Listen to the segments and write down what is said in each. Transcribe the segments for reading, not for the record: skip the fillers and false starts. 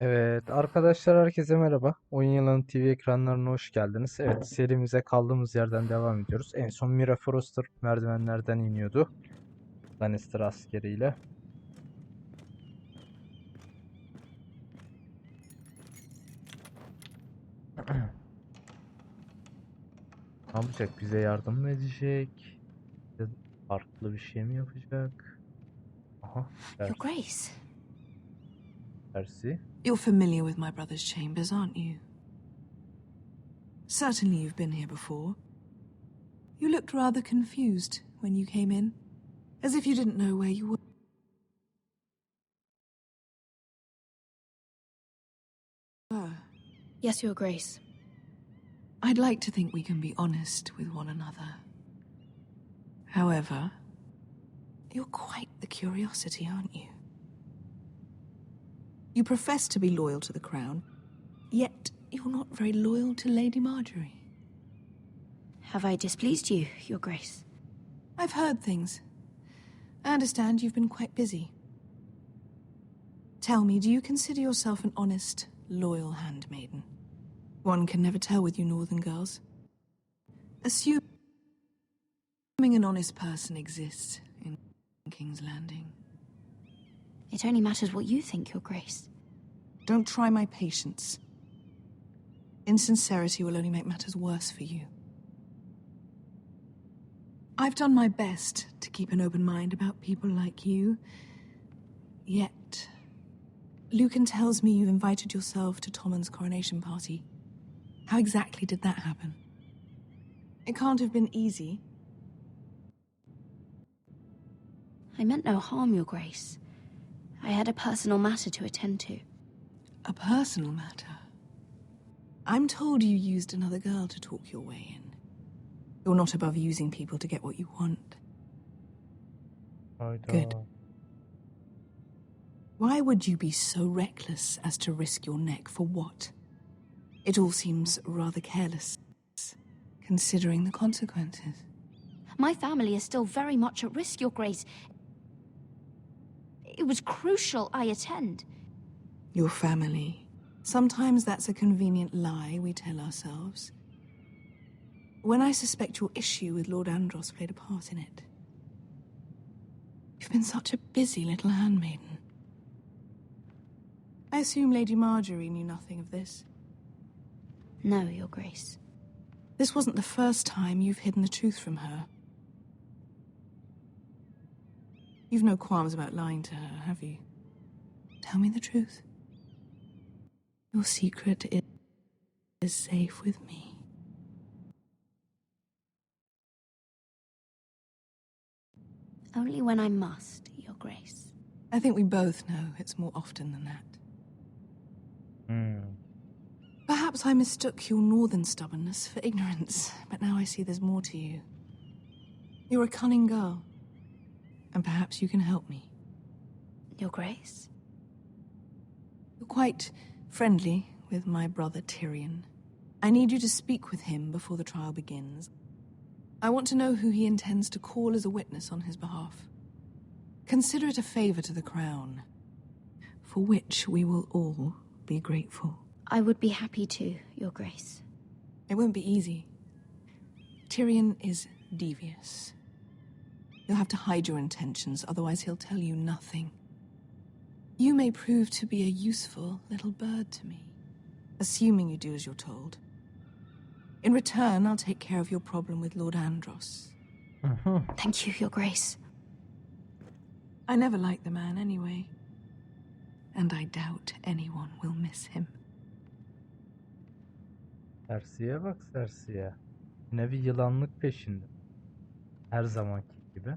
Evet arkadaşlar herkese merhaba. Oyun Yılanı TV ekranlarına hoş geldiniz. Evet serimize kaldığımız yerden devam ediyoruz. En son Mira Forrester merdivenlerden iniyordu. Lannister askeriyle. Ne yapacak? Bize yardım mı edecek? Ya da farklı bir şey mi yapacak? Aha, Your ters, Grace, tersi. You're familiar with my brother's chambers, aren't you? Certainly you've been here before. You looked rather confused when you came in, as if you didn't know where you were. yes, Your Grace. I'd like to think we can be honest with one another. However, you're quite the curiosity, aren't you? You profess to be loyal to the crown, yet you're not very loyal to Lady Marjorie. Have I displeased you, Your Grace? I've heard things. I understand you've been quite busy. Tell me, do you consider yourself an honest, loyal handmaiden? One can never tell with you northern girls. Assuming an honest person exists in King's Landing. It only matters what you think, Your Grace. Don't try my patience. Insincerity will only make matters worse for you. I've done my best to keep an open mind about people like you. Yet, Lucan tells me you invited yourself to Tommen's coronation party. How exactly did that happen? It can't have been easy. I meant no harm, Your Grace. I had a personal matter to attend to. A personal matter. I'm told you used another girl to talk your way in. You're not above using people to get what you want. Hayda. Good. Why would you be so reckless as to risk your neck for what? It all seems rather careless, considering the consequences. My family is still very much at risk, Your Grace. It was crucial I attend. Your family. Sometimes that's a convenient lie we tell ourselves. When I suspect your issue with Lord Andros played a part in it. You've been such a busy little handmaiden. I assume Lady Marjorie knew nothing of this. No, Your Grace. This wasn't the first time you've hidden the truth from her. You've no qualms about lying to her, have you? Tell me the truth. Your secret is safe with me. Only when I must, Your Grace. I think we both know it's more often than that. Perhaps I mistook your northern stubbornness for ignorance, but now I see there's more to you. You're a cunning girl, and perhaps you can help me. Your Grace? You're quite friendly with my brother Tyrion. I need you to speak with him before the trial begins. I want to know who he intends to call as a witness on his behalf. Consider it a favor to the crown, for which we will all be grateful. I would be happy to, Your Grace. It won't be easy. Tyrion is devious. You'll have to hide your intentions, otherwise he'll tell you nothing. You may prove to be a useful little bird to me, assuming you do as you're told. In return, I'll take care of your problem with Lord Andros. Thank you, Your Grace. I never liked the man anyway, and I doubt anyone will miss him. Tersiye bak tersiye. Yine bir yılanlık peşinde. Her zamanki gibi.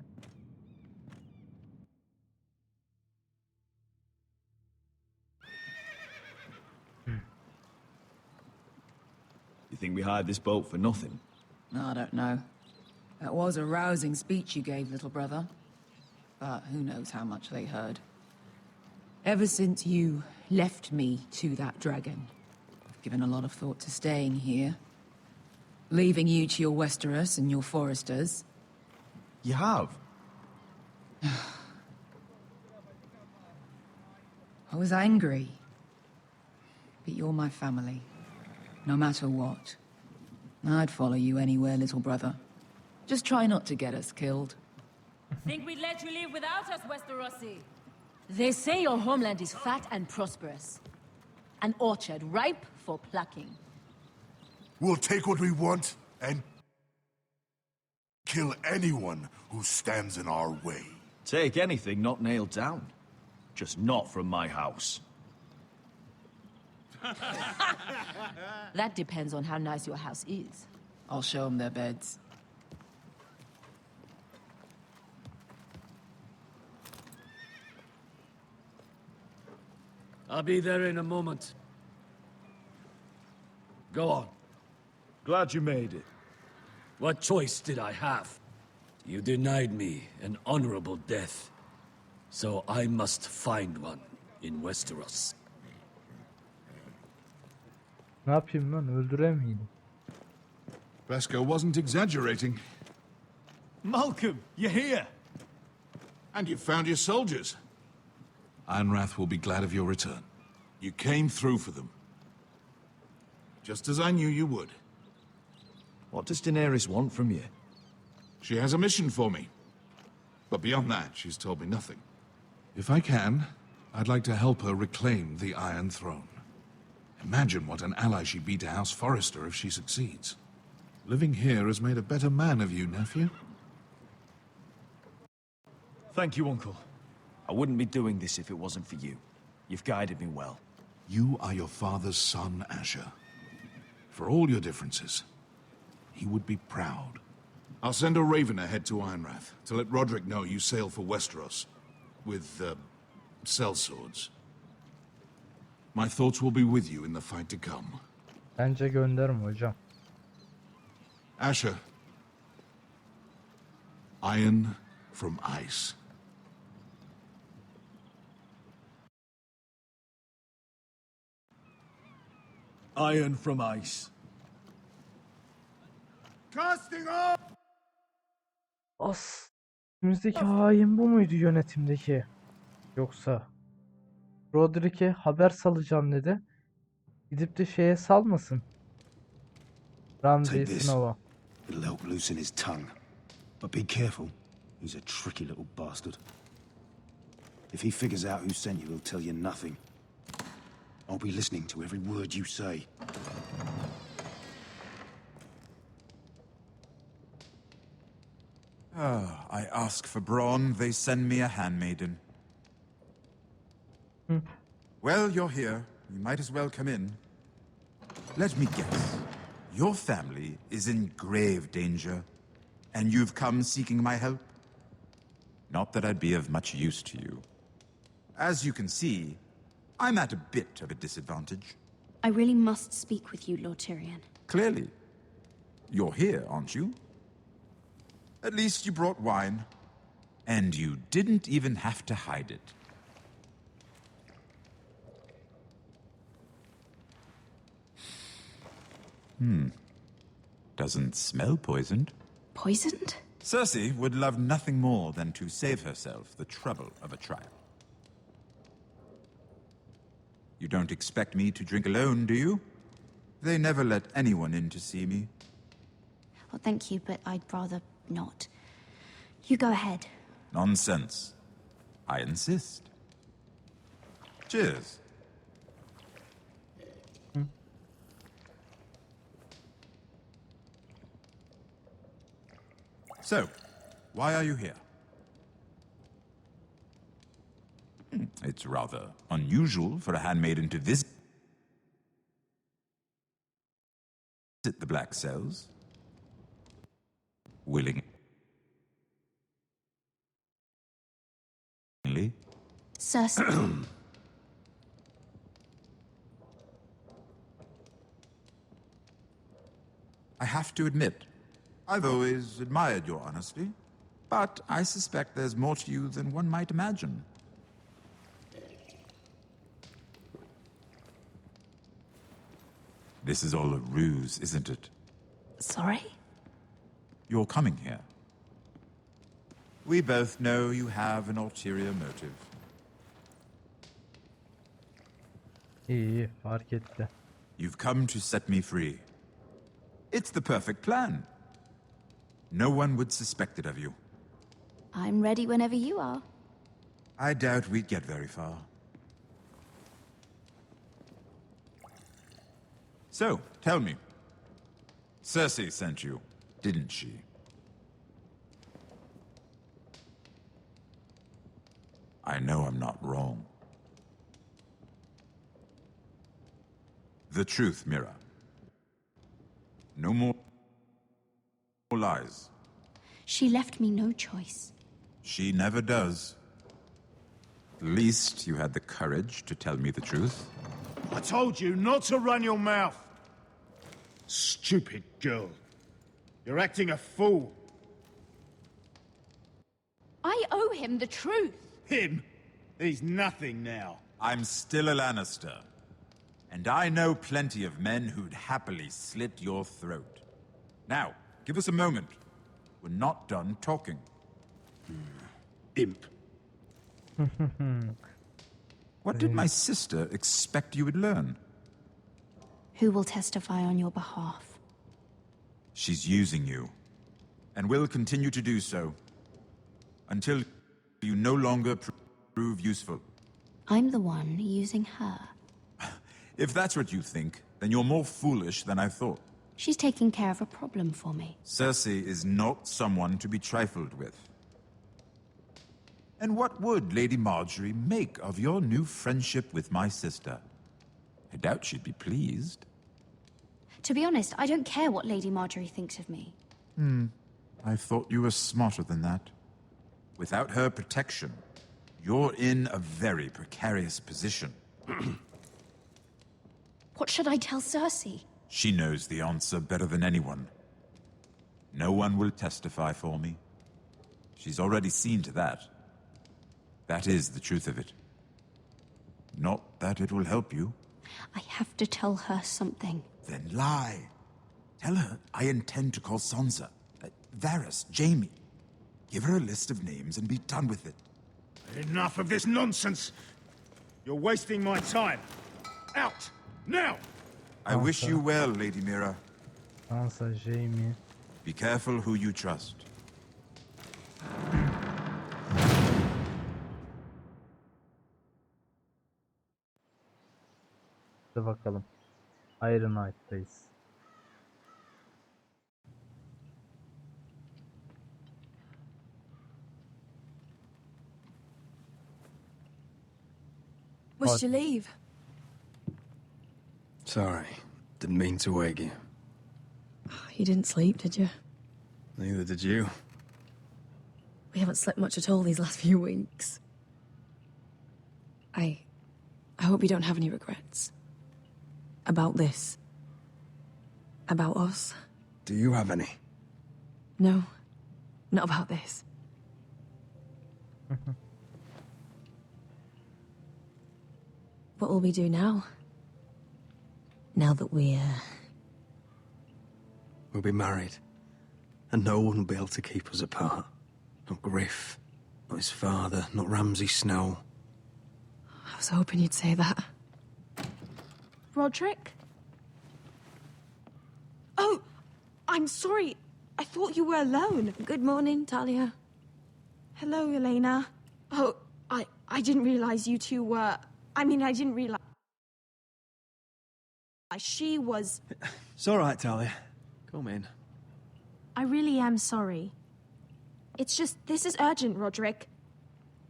You think we hired this boat for nothing? I don't know. That was a rousing speech you gave, little brother. But who knows how much they heard. Ever since you left me to that dragon, I've given a lot of thought to staying here. Leaving you to your Westeros and your Foresters. You have? I was angry. but you're my family. No matter what. I'd follow you anywhere, little brother. Just try not to get us killed. Think we'd let you leave without us, Westerosi? They say your homeland is fat and prosperous. An orchard ripe for plucking. We'll take what we want and kill anyone who stands in our way. Take anything not nailed down. Just not from my house. That depends on how nice your house is. I'll show them their beds. I'll be there in a moment. Go on. Glad you made it. What choice did I have? You denied me an honorable death. So I must find one in Westeros. Ne yapayım lan? Öldüremeydim. Beskar wasn't exaggerating. Malcolm, you're here. And you found your soldiers. Ironrath will be glad of your return. You came through for them. Just as I knew you would. What does Daenerys want from you? She has a mission for me. But beyond that, she's told me nothing. If I can, I'd like to help her reclaim the Iron Throne. Imagine what an ally she'd be to House Forrester if she succeeds. Living here has made a better man of you, nephew. Thank you, Uncle. I wouldn't be doing this if it wasn't for you. You've guided me well. You are your father's son, Asher. For all your differences, he would be proud. I'll send a raven ahead to Ironrath to let Roderick know you sail for Westeros with, sellswords. My thoughts will be with you in the fight to come. Bence gönderim hocam. Asher. Iron from ice. Iron from ice. Casting off! As. Önümüzdeki hain bu muydu yönetimdeki? Yoksa Roderick'e haber salacağım dedi. Gidip de şeye salmasın. Ramsay Take this. Snow'a. It'll help loosen his tongue. But be careful. He's a tricky little bastard. If he figures out who sent you, he'll tell you nothing. I'll be listening to every word you say. I ask for brawn, they send me a handmaiden. Well, you're here. You might as well come in. Let me guess. Your family is in grave danger, and you've come seeking my help? Not that I'd be of much use to you. As you can see, I'm at a bit of a disadvantage. I really must speak with you, Lord Tyrion. Clearly. You're here, aren't you? At least you brought wine. And you didn't even have to hide it. Doesn't smell poisoned. Poisoned? Cersei would love nothing more than to save herself the trouble of a trial. You don't expect me to drink alone, do you? They never let anyone in to see me. Well, thank you, but I'd rather not. You go ahead. Nonsense. I insist. Cheers. So, why are you here? It's rather unusual for a handmaiden to visit the Black Cells. Willingly. Cersei. I have to admit, I've always admired your honesty, but I suspect there's more to you than one might imagine. This is all a ruse, isn't it? Sorry? You're coming here. We both know you have an ulterior motive. İyi, fark etti. You've come to set me free. It's the perfect plan. No one would suspect it of you. I'm ready whenever you are. I doubt we'd get very far. So, tell me. Cersei sent you, didn't she? I know I'm not wrong. The truth, Mira. No more lies. She left me no choice. She never does. At least you had the courage to tell me the truth. I told you not to run your mouth. Stupid girl. You're acting a fool. I owe him the truth. Him? He's nothing now. I'm still a Lannister. And I know plenty of men who'd happily slit your throat. Now, give us a moment. We're not done talking. Imp. What did my sister expect you would learn? Who will testify on your behalf? She's using you. And will continue to do so. Until you no longer prove useful. I'm the one using her. If that's what you think, then you're more foolish than I thought. She's taking care of a problem for me. Cersei is not someone to be trifled with. And what would Lady Marjorie make of your new friendship with my sister? I doubt she'd be pleased. To be honest, I don't care what Lady Marjorie thinks of me. I thought you were smarter than that. Without her protection, you're in a very precarious position. What should I tell Cersei? She knows the answer better than anyone. No one will testify for me. She's already seen to that. That is the truth of it. Not that it will help you. I have to tell her something. Then lie. Tell her I intend to call Sansa, Varys, Jaime. Give her a list of names and be done with it. Enough of this nonsense. You're wasting my time. Out! Now! I wish you well, Lady Mira. Sansa, Jaime. Be careful who you trust. Hadi bakalım. Iron Knight'tayız. When did you leave? Sorry, didn't mean to wake you. You didn't sleep, did you? Neither did you. We haven't slept much at all these last few weeks. I hope you don't have any regrets. About this. About us. Do you have any? No, not about this. What will we do now? Now that we'll be married. And no one will be able to keep us apart. Not Griff, not his father, not Ramsay Snow. I was hoping you'd say that. Roderick? Oh, I'm sorry. I thought you were alone. Good morning, Talia. Hello, Elena. Oh, I didn't realize you two were... I didn't realize... She was... It's all right, Talia. Come in. I really am sorry. It's just, this is urgent, Roderick.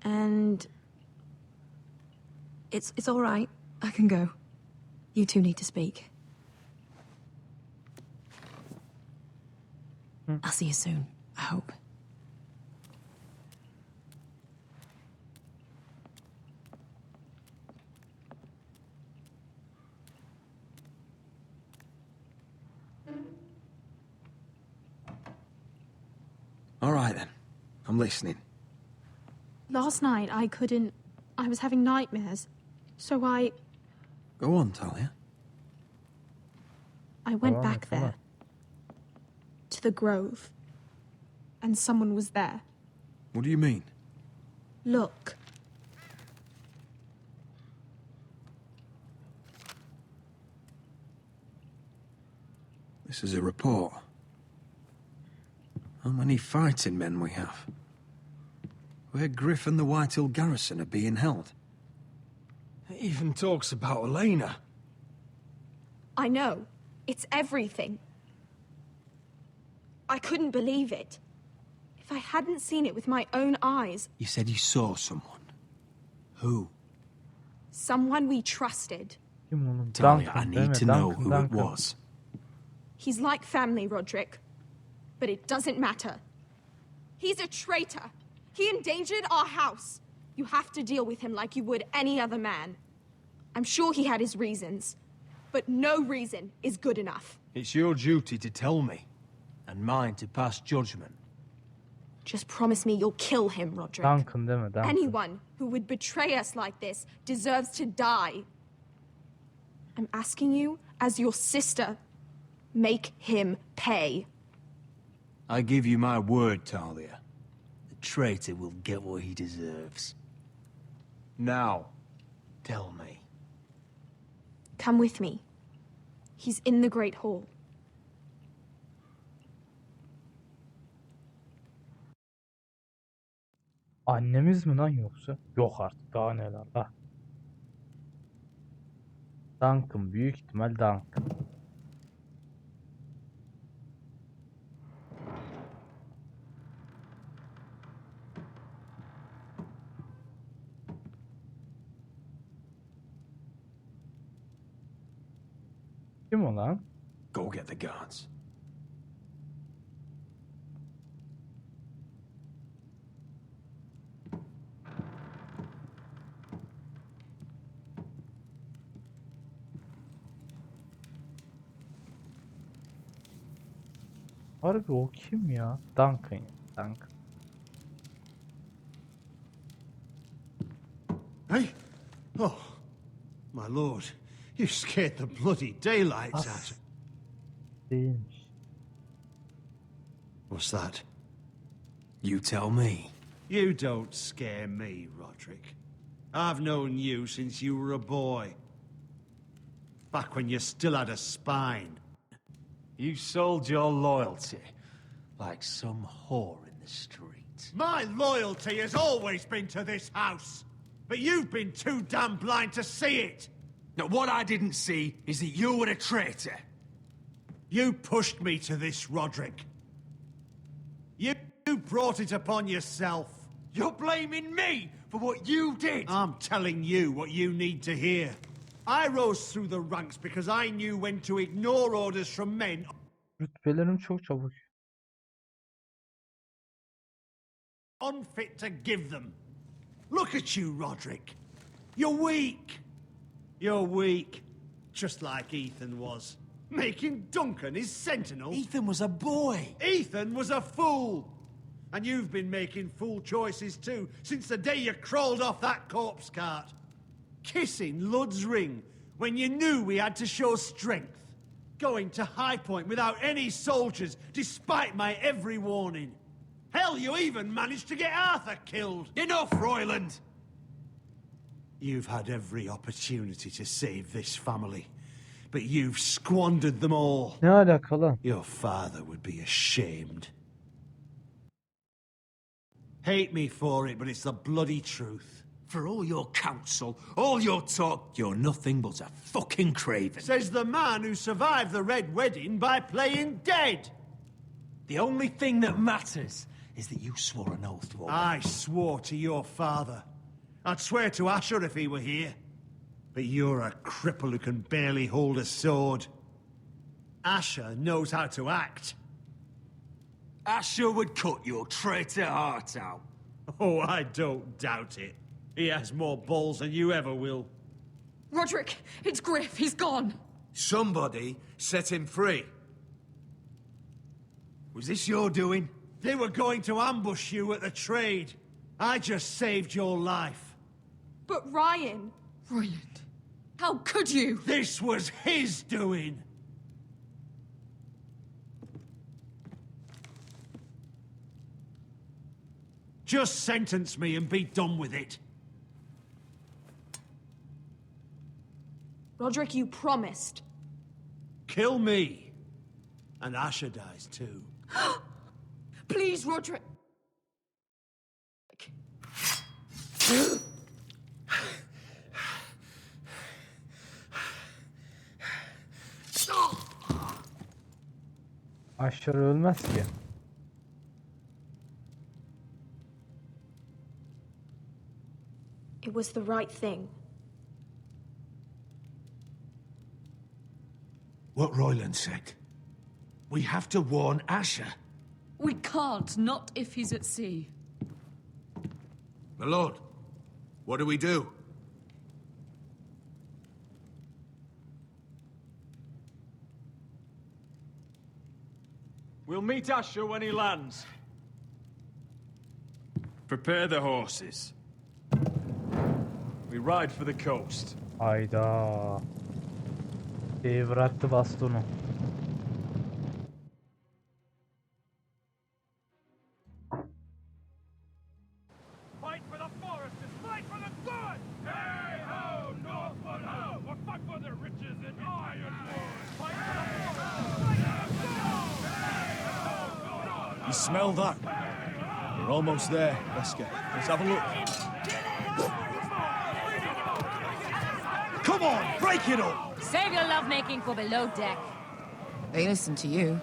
And... It's all right. I can go. You two need to speak. I'll see you soon, I hope. All right, then. I'm listening. last night I couldn't... I was having nightmares. So I Go on, Talia. went back there. To the grove. And someone was there. What do you mean? Look. This is a report. How many fighting men we have? Where Griff and the Whitehill garrison are being held. It even talks about Elena. I know. It's everything. I couldn't believe it. If I hadn't seen it with my own eyes... You said you saw someone. Who? Someone we trusted. Kim oğlum? Talia, I Duncan değil need mi? to know Duncan, who it Duncan. was. He's like family, Roderick. But it doesn't matter. He's a traitor. He endangered our house. You have to deal with him like you would any other man. I'm sure he had his reasons. But no reason is good enough. It's your duty to tell me, and mine to pass judgment. Just promise me you'll kill him, Roderick. Duncan değil mi? Duncan. Anyone who would betray us like this deserves to die. I'm asking you, as your sister, make him pay. I give you my word, Talia. The traitor will get what he deserves. Now, tell me. Come with me. He's in the Great Hall. Annemiz mi lan yoksa? Yok artık, daha neler la. Duncan, büyük ihtimal Duncan. Kim o lan? Go get the guards. Harbi o kim ya? Duncan ya. Duncan. Hey? Oh, my lord. You scared the bloody daylights out of... Değilmiş. What's that? You tell me. You don't scare me, Roderick. I've known you since you were a boy. Back when you still had a spine. You sold your loyalty like some whore in the street. My loyalty has always been to this house. But you've been too damn blind to see it. Now, what I didn't see is that you were a traitor. You pushed me to this, Roderick. You brought it upon yourself. You're blaming me for what you did. I'm telling you what you need to hear. I rose through the ranks because I knew when to ignore orders from men Rütbelerim çok çabuk. unfit to give them. Look at you, Roderick. You're weak. You're weak. Just like Ethan was. Making Duncan his sentinel. Ethan was a boy. Ethan was a fool. And you've been making fool choices too, since the day you crawled off that corpse cart. Kissing Lud's ring when you knew we had to show strength. Going to High Point without any soldiers, despite my every warning. Hell, you even managed to get Arthur killed. Enough, Royland! You've had every opportunity to save this family, but you've squandered them all. Ne alaka lan? Your father would be ashamed. Hate me for it, but it's the bloody truth. For all your counsel, all your talk, you're nothing but a fucking craven. Says the man who survived the Red Wedding by playing dead. The only thing that matters is that you swore an oath to Olmak. I swore to your father. I'd swear to Asher if he were here. But you're a cripple who can barely hold a sword. Asher knows how to act. Asher would cut your traitor heart out. Oh, I don't doubt it. He has more balls than you ever will. Roderick, it's Griff. He's gone. Somebody set him free. Was this your doing? They were going to ambush you at the trade. I just saved your life. But Ryan... Royland, how could you? This was his doing. Just sentence me and be done with it. Roderick, you promised. Kill me. And Asher dies too. Please, Roderick. Aşırı ölmez ki. It was the right thing. What Royland said. We have to warn Asher. We can't, not if he's at sea. My lord, what do we do? We'll meet Asher when he lands. Prepare the horses. We ride for the coast. Hayda. Bıraktı bastonu. Fight for the foresters! Fight for the good! Hey ho, Northwood ho! Or fight for the riches in Ironwood! Fight for the foresters! Fight for the good! Hey ho, You smell that? We're almost there. Let's have a look. Come on, break it up! Save your lovemaking for below deck. They listen to you.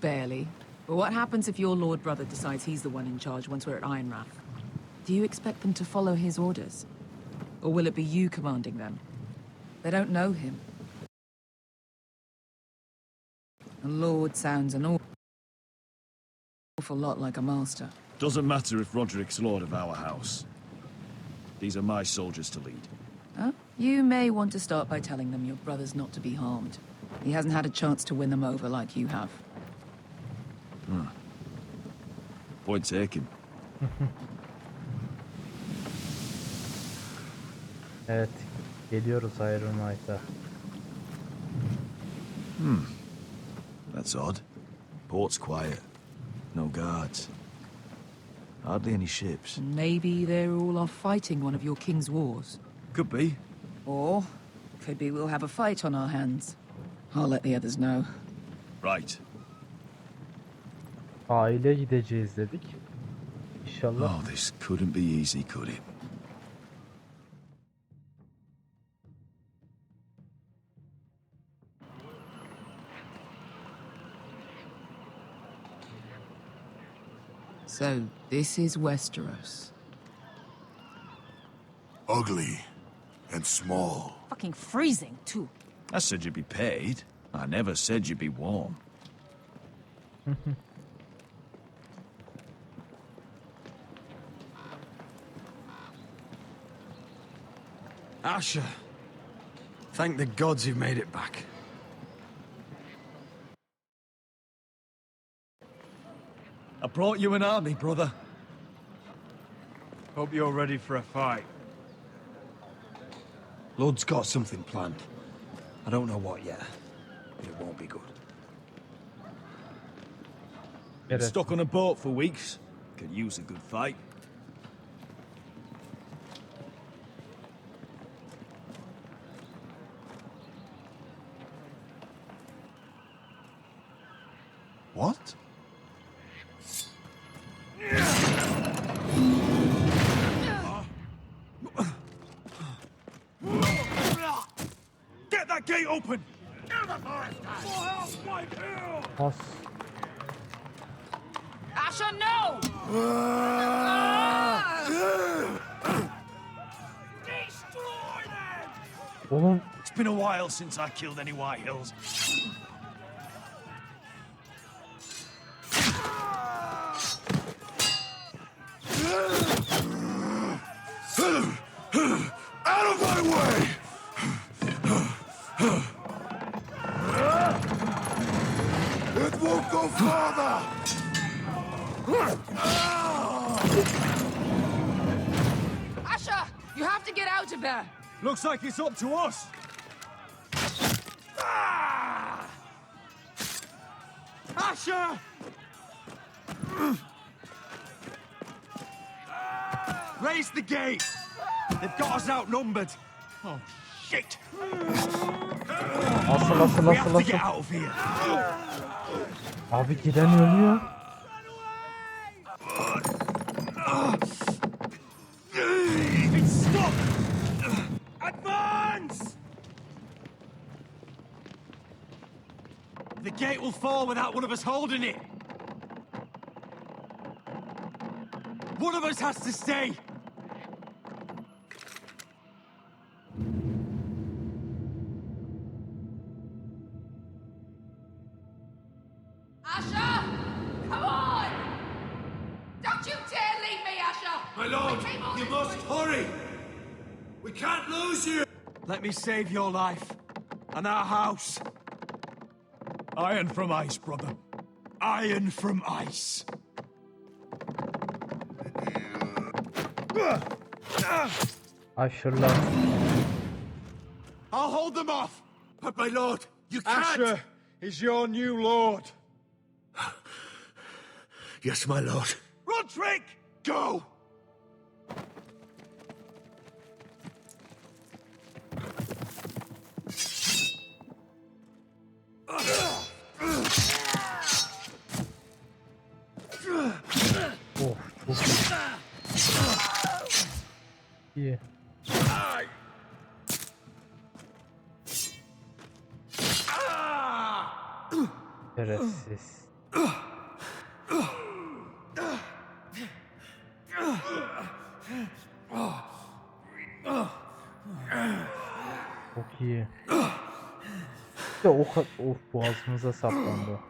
Barely. But what happens if your lord brother decides he's the one in charge once we're at Ironrath? Do you expect them to follow his orders? Or will it be you commanding them? They don't know him. A lord sounds an awful lot like a master. Doesn't matter if Roderick's lord of our house. These are my soldiers to lead. Huh? You may want to start by telling them your brother's not to be harmed. He hasn't had a chance to win them over like you have. Point taken. Evet. Geliyoruz Iron Knight'a. That's odd. Port's quiet. No guards. Hardly any ships. Maybe they're all off fighting one of your king's wars. Could be. Or could be we'll have a fight on our hands. I'll let the others know. Right. Aile gideceğiz dedik. İnşallah. Oh, this couldn't be easy, could it? So, this is Westeros. Ugly and small. Fucking freezing, too. I said you'd be paid. I never said you'd be warm. Asher, thank the gods you've made it back. I brought you an army, brother. Hope you're ready for a fight. Lord's got something planned. I don't know what yet, but it won't be good. Been stuck on a boat for weeks. Could use a good fight. What? Get that gate open! Pas. Asher, no! Destroy them! Oğlum It's been a while since I killed any White Hills. Out of my way! It won't go farther! Asher! You have to get out of there! Looks like it's up to us! Asher! Raise the gate! They've got us outnumbered! Oh, shit! Asıl. Abi giden ölüyor. It's stuck! Advance! The gate will fall without one of us holding it. One of us has to stay. Asher! Come on! Don't you dare leave me, Asher! My lord, you must hurry! We can't lose you! Let me save your life and our house. Iron from ice, brother. Iron from ice. Aşırılar. I'll hold them off! But my lord, you can't! Asher is your new lord. Yes, my lord. Roderick! Go! Oh, çok iyi. İyi. Şerefsiz. Çok iyi. Ya o kadar boğazımıza saplandı.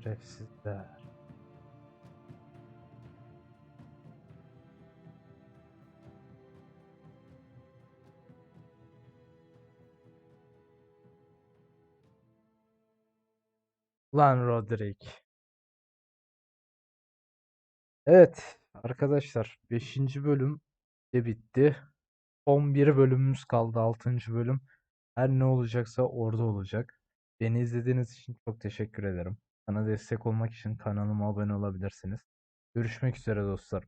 Şerefsizler. Lan Roderick. Evet arkadaşlar 5. bölüm de bitti. Son bir bölümümüz kaldı, 6. bölüm. Her ne olacaksa orada olacak. Beni izlediğiniz için çok teşekkür ederim. Bana destek olmak için kanalıma abone olabilirsiniz. Görüşmek üzere dostlar.